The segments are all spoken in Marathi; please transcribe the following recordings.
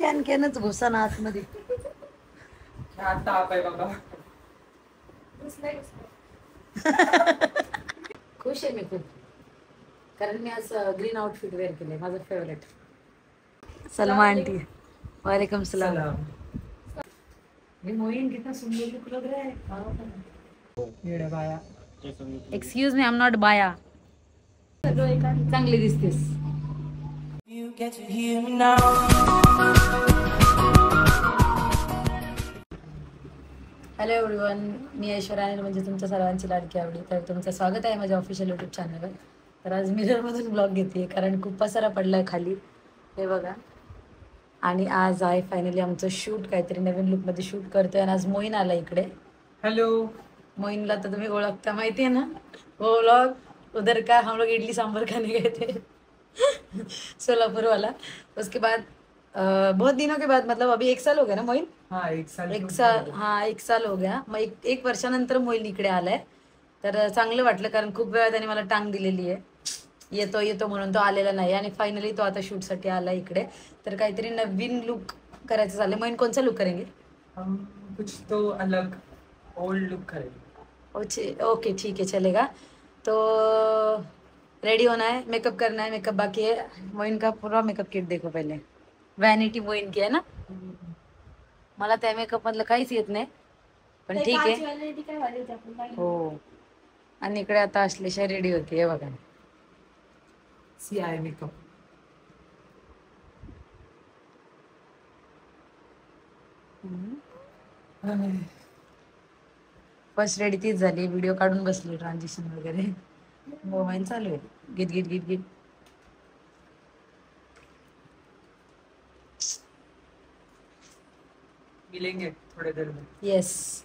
कॅन कॅनच घुसा ना आतमध्ये. ताप आहे बाबा. खुश आहे मी खूप, कारण मी आज ग्रीन आउटफिट वेअर केलंय, माझं फेवरेट. सलमा आंटी, वालेकुम सलाम. ये मोइन कितना सुंदर लुक लग रहा है. येड्या बाया. Excuse me, I am not बाया. चांगली दिसतेस. You get to hear me now. Hello everyone, मी ऐश्वर्या आणि म्हणजे तुमच्या सर्वांची लाडकी आवडी. तर तुमचं स्वागत आहे माझ्या ऑफिशियल यूट्यूब चॅनलवर. तर आज मिररमधून ब्लॉग घेते कारण खूप पसारा पडला आहे खाली, हे बघा. आणि आज आहे फायनली आमचं शूट, काहीतरी नवीन लुकमध्ये शूट करतोय. आणि आज मोईन आला इकडे. हेलो. मोइनला तो तुम्हें ओळखता, माहिती है ना, वो व्लॉग उधर का हम लोग इडली सांभर खाने गए थे सोलापुर वाला. उसके बाद बहुत दिनों के बाद, मतलब अभी 1 साल हो गया ना मोइन. हाँ, 1 साल. 1 साल, हाँ 1 साल हो गया. मग एक वर्षानंतर मोइन इकडे आलाय. तर चांगलं वाटलं, कारण खूप वेळा त्याने मला टांग दिलेली आहे, येतो येतो म्हणून तो आलेला नाही. आणि फायनली तो आता शूटसाठी आला इकडे. तर काहीतरी नवीन लुक करायचं झालं. मोइन कौन सा लुक करेंगे? हम कुछ तो अलग ओल्ड लुक करेंगे. ओके ठीक है, चलेगा. तो रेडी होना है, मेकअप करना है. मेकअप बाकी है. मोइन का पूरा मेकअप किट देखो पहिले. वॅनिटी मोइन की आहे ना. मला त्या मेकअप मधलं काहीच येत नाही, पण ठीक आहे. हो. आणि इकडे आता अश्लेषा रेडी होती, हे बघा. See I makeup. First ready तीच झाली. व्हिडिओ काढून बसली, ट्रान्झिशन वगैरे. मोबाईल चालू आहे, गीत गीत गीत गीत. मिलेंगे थोड़े देर में. Yes,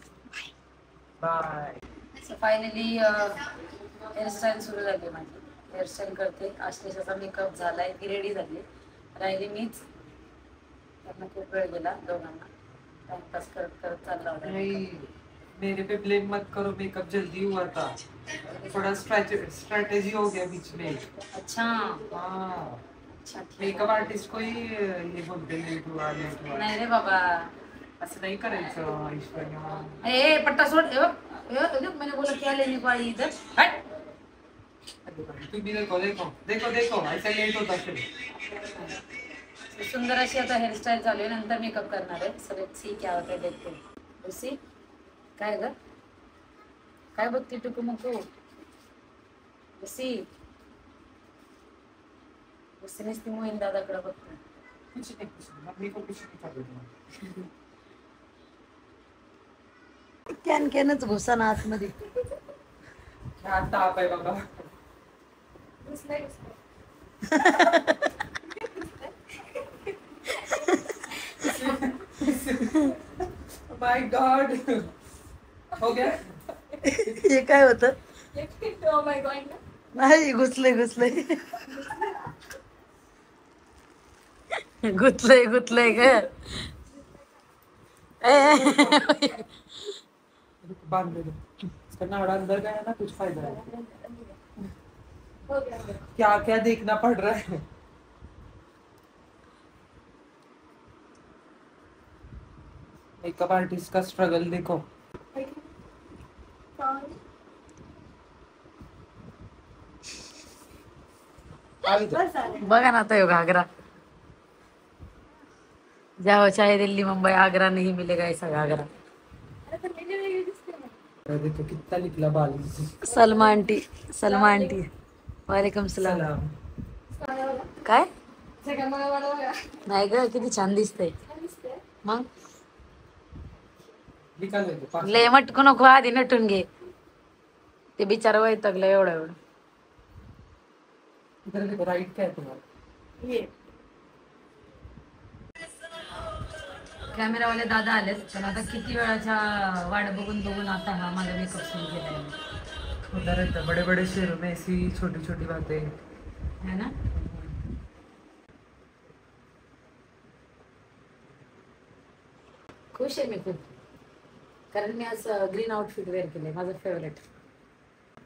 bye. फायनली हेअरस्टाईल सुरू झाली माझी. हेअरस्टाईल करते. आश्लेषाचा मेकअप झालाय, ती रेडी झाली. राहिली मीच. त्यांना खूप वेळ गेला दोघांना, टाइमपास करत करत चालला होता. नहीं, मेरे पे ब्लेम मत करो, मेकअप जल्दी हुआ था, थोड़ा स्ट्रैटेजी हो गया बीच में. अच्छा. हाँ, अच्छा, ठीक मेकअप आर्टिस्ट को ही ये बोलते हैं लेट हुआ लेट हुआ. नाही रे बाबा, असं नाही करायचं ऐश्वर्या. ए पट्टा सोड. मैंने बोला क्या लेने को आई इधर. हट. तुम्ही देखो देखो देखो देखो ऐसा लेट होता फिर. सुंदर अशी आता हेअरस्टाईल चालू आहे, नंतर मेकअप करणार आहे. सर सी क्या होतं देखते. उसी काय ग, काय बघते टुकू मुकू. उसी उसीनेच ती मोहीन दादाकडे बघते. कुछ नहीं मम्मी को कुछ नहीं कर देना. कॅन कॅनच घुसा ना आतमध्ये. ताप आहे बाबा. माय गॉड. हो गया. हे काय होतं? नाही, घुसलंय घुसलंय गुतलंय गुतलंय ग. बांध दे. इसका नाड़ा अंदर गया ना, कुछ फायदा नहीं. क्या क्या देखना पड़ रहा है. मेकअप आर्टिस्ट का स्ट्रगल देखो. बघा ना आता यो घागरा. जाओ चाहे दिल्ली मुंबई आगरा नहीं मिलेगा ऐसा घागरा. देखो कितना निकला बाल. सलमा आंटी, सलमा आंटी, वालेकुम सलाम. काय नाही ग, किती छान दिसतंय. मग लय मटकू नको, आधी नटून घे. ते बिचारा वैतागलं एवढं एवढं. इधर देखो, राइट क्या है तुम्हारा. ये कॅमेरावाले दादा आलेत, पण आता किती वेळाच्या वाट बघून बघून आता हा माझा मेकअप सुरू केलाय. होता रहता बड़े बड़े शहरों में ऐसी छोटी छोटी बातें है ना. खुश आहे मी खूप, कारण मी आज ग्रीन आउटफिट वेअर केलंय, माझं फेवरेट.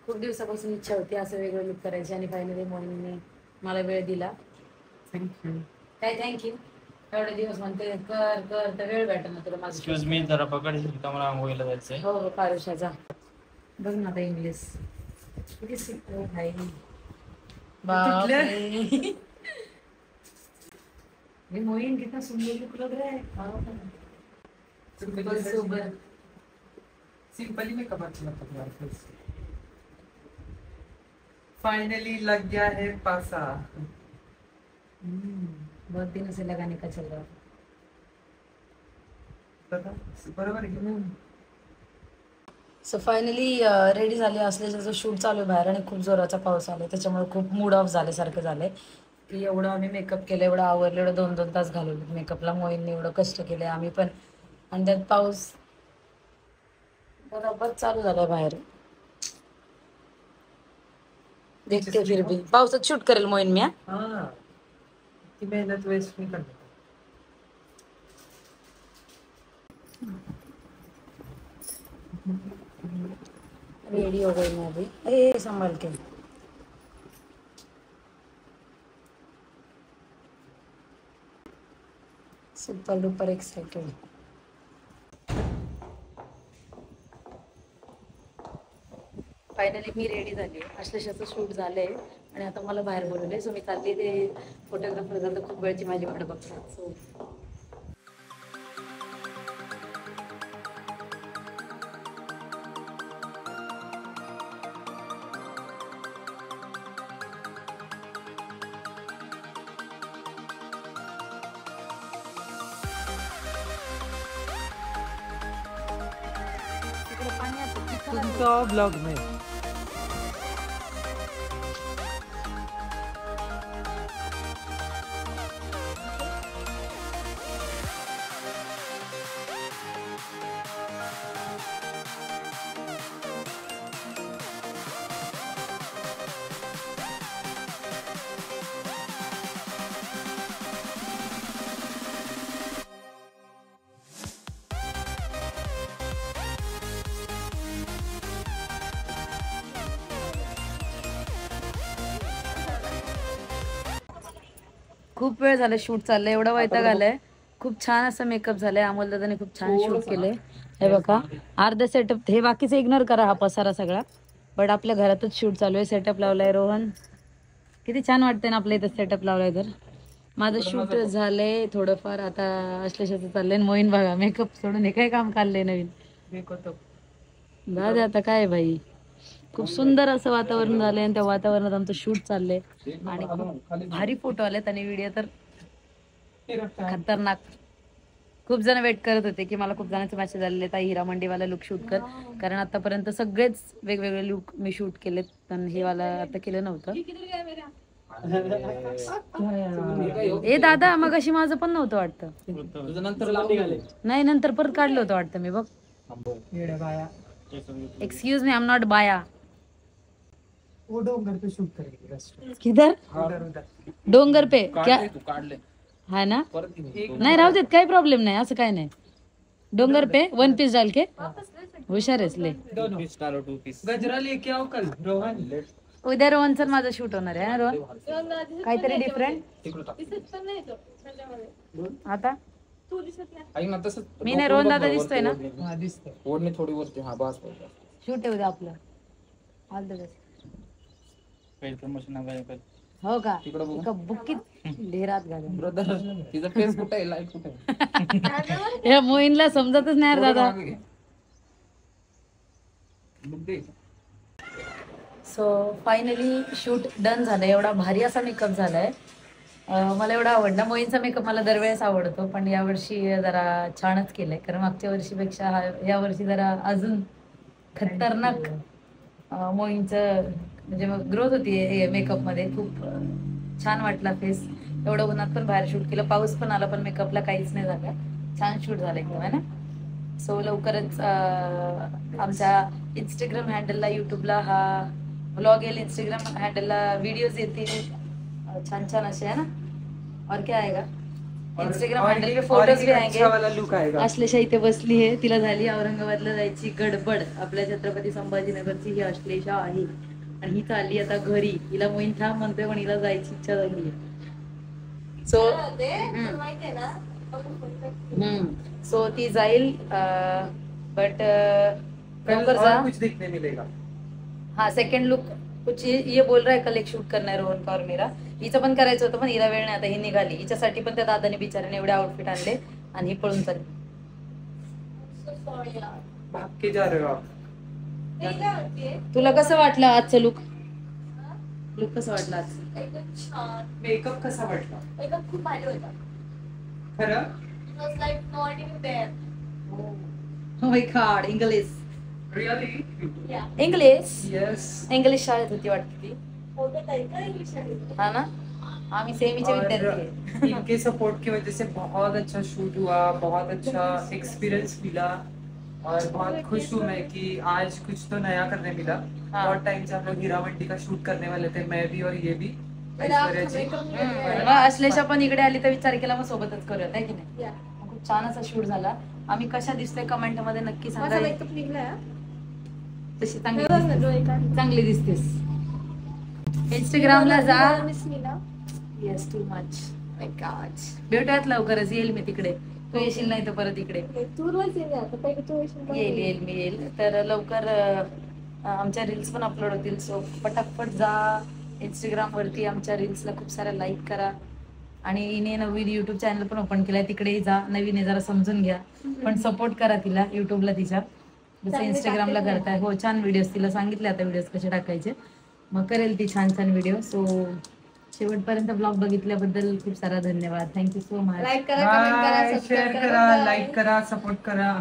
खूप दिवसापासून इच्छा होती असं वेगळं लुक करायची, आणि फायनली मोहिनीने मला वेळ दिला. थँक्यू. काय थँक्यू. एवढे दिवस म्हणते कर कर तर वेळ भेटत ना तुला माझं. एक्सक्यूज मी, जरा पकडशील का? मला आंघोळीला जायचंय. हो हो पारुषाचा बघ ना आता इंग्लिश किती शिकतो भाई. बापरे. ये मोइन कितना सुंदर लुक लग रहा है. Simple sober. सिंपली मेकअप अच्छा लगता है यार फेस. फाइनली लग गया है पासा. बहुत दिनों से लगाने का चल रहा है. बरोबर आहे. सो फायनली रेडी झाले असल्याचं शूट चालू आहे बाहेर आणि खूप जोराचा पाऊस आला त्याच्यामुळे खूप मूड ऑफ झाल्यासारखं झालंय की एवढं आम्ही मेकअप केलं एवढं आवरलं एवढं 2-2 तास घालवले मेकअपला. मोहीनने एवढं कष्ट केले आम्ही पण आणि त्यात पाऊस बरोबर चालू झालाय बाहेर. देखते फिर भी पावसात शूट करेल मोहीन मी. हाँ की मेहनत वेस्ट नहीं करनी. रेडी हो गई मैं अभी. ए संभल के. Super duper excited. फायनली मी रेडी झाली. आश्लेषाचं शूट झालंय आणि आता मला बाहेर बोलवलंय सो मी चालली ते फोटोग्राफर झालं खूप वेळची माझी वाट बघतात. सो तुमचा ब्लॉग में खूप वेळ झाला शूट चाललंय एवढा वैताग आलाय. खूप छान असं मेकअप झालंय. अमोल दादाने खूप छान शूट केलंय. हे बघा अर्ध सेटअप हे बाकीचं इग्नोर करा हा पसारा सगळा. बट आपल्या घरातच शूट चालू आहे. सेटअप लावलाय रोहन. किती छान वाटतंय ना आपल्या इथं सेटअप लावलाय तर. माझं शूट झालंय थोडंफार आता अश्लेषाचं चाललंय. मोहीन बघा मेकअप सोडून हे काय काम काढलंय नवीन. दादा आता काय भाई खूप सुंदर असं वातावरण झालंय आणि त्या वातावरणात आमचं शूट चाललंय आणि खूप भारी फोटो आलेत आणि व्हिडिओ तर खतरनाक. खूप जण वेट करत होते की मला खूप जणांचे मेसेज आलेले ताई हिरा मंडीवाला लुक शूट कर कारण आतापर्यंत सगळेच वेगवेगळे लुक मी शूट केलेत पण हे वाला आता केलं नव्हतं. ए दादा मग अशी माझं पण नव्हतं वाटतं. नाही नंतर परत काढलं होतं वाटतं मी बघ. Excuse me I am not बाया. वो डोंगर पे शूट करेंगे. किधर डोंगर पे क्या है ना. नाही राहू देत काही प्रॉब्लेम नाही असं काय नाही. डोंगर पे 1 पीस डाल के हुशार आहेस ले. गजरा लेके आओ कल रोहन. उद्या रोहनचं माझं शूट होणार आहे ना रोहन काहीतरी डिफरंट. आता मी नाही रोहन दादा दिसतोय ना. ओढणी थोडी वरती. हा बस शूट आहे उद्या आपलं. All the best. प्रमोशन हो का बुकीत ढेरात घालून ब्रदर तिचा फेस कुठे आहे लाईट कुठे आहे. या मोहीनला समजतच नाही दादा. सो फायनली शूट डन झालं. एवढा भारी असा मेकअप झालाय. मला एवढा आवडला. मोहीनचा मेकअप मला दरवेळेस आवडतो पण यावर्षी जरा छानच केलंय कारण मागच्या वर्षीपेक्षा यावर्षी जरा अजून खतरनाक मोहीनचं म्हणजे ग्रोथ होती मेकअप मध्ये. खूप छान वाटला फेस. एवढं उन्हात पण बाहेर शूट केलं पाऊस पण आला पण मेकअपला काहीच नाही झालं. छान शूट झालं एकदम आहे ना. सो लवकरच आमच्या इंस्टाग्राम हँडलला युट्यूबला हा व्लॉग येईल. इंस्टाग्राम हँडलला व्हिडिओज येतील छान छान असे है ना. और क्या आएगा इंस्टाग्राम हँडल पे फोटोज भी आएंगे. अश्लेषा इथे बसली आहे. तिला झाली औरंगाबादला जायची गडबड. आपल्या छत्रपती संभाजीनगरची ही अश्लेषा आहे आणि ही चालली आता घरी. हिला मोहीन थांब म्हणतोय पण हिला जायची इच्छा झाली. सो सो ती जाईल बट कल लवकर और जा. कुछ देखने मिलेगा. हाँ सेकंड लुक कुछ ये बोल रहा है कल एक शूट करणार रोहन का और मेरा. हिचं पण करायचं होतं पण हिला वेळ नाही आता ही निघाली. हिच्यासाठी पण त्या दादाने बिचाराने एवढे आउटफिट आणले आणि ही पळून चालली. भाग के जा रहे हो आप. तुला कसं वाटलं आजचं लुक कसं वाटलं आज? एकदम छान. मेकअप कसा वाटला एकदम खूप भारी होता. खरं. It was like not even there. Oh my God, English really. Yeah. English शाळेत होती वाटतं ती. होतं काही का इंग्लिश आहे? हा ना आम्ही सेमीचे विद्यार्थी आहे. और इनके सपोर्ट की वजह से बहुत अच्छा शूट हुआ, बहुत अच्छा एक्सपीरियंस मिला और बहुत खुश हूँ मैं कि आज कुछ तो नया करने मिला. हाँ. बहुत टाइम से हम लोग हीरा मंडी का शूट करने वाले थे, मैं भी और ये भी. ऐश्वर्या जी. मग अश्लेषा पण इकडे आली तर विचार केला मग सोबतच करूयात आहे की नाही. Yeah. खूप छान असा शूट झाला. आम्ही कशा दिसतोय कमेंट मध्ये नक्की माझा सांगा. मेकअप निघलाय. तशी चांगली दिसतेस. इंस्टाग्रामला जा. Yes too much. My god. भेटूयात लवकरच. येईल मी तिकडे. तू येशील नाही तर परत इकडे येईल मी येईल तर लवकर. आमच्या रील्स पण अपलोड होतील सो पटापट जा इंस्टाग्राम वरती. आमच्या रील्सला खूप साऱ्या लाईक करा आणि हिने नवीन युट्यूब चॅनल पण ओपन केलाय तिकडेही जा. नवीन आहे जरा समजून घ्या पण सपोर्ट करा तिला युट्यूबला तिच्या जसं इंस्टाग्रामला करताय. हो छान व्हिडिओज तिला सांगितले आता व्हिडिओज कसे टाकायचे मग करेल ती छान छान व्हिडिओ. सो शेवटपर्यंत ब्लॉग बघितल्याबद्दल खूप सारा धन्यवाद. Thank you so much. लाईक करा, कमेंट करा, शेअर सबस्क्राईब करा, लाईक करा, सपोर्ट करा.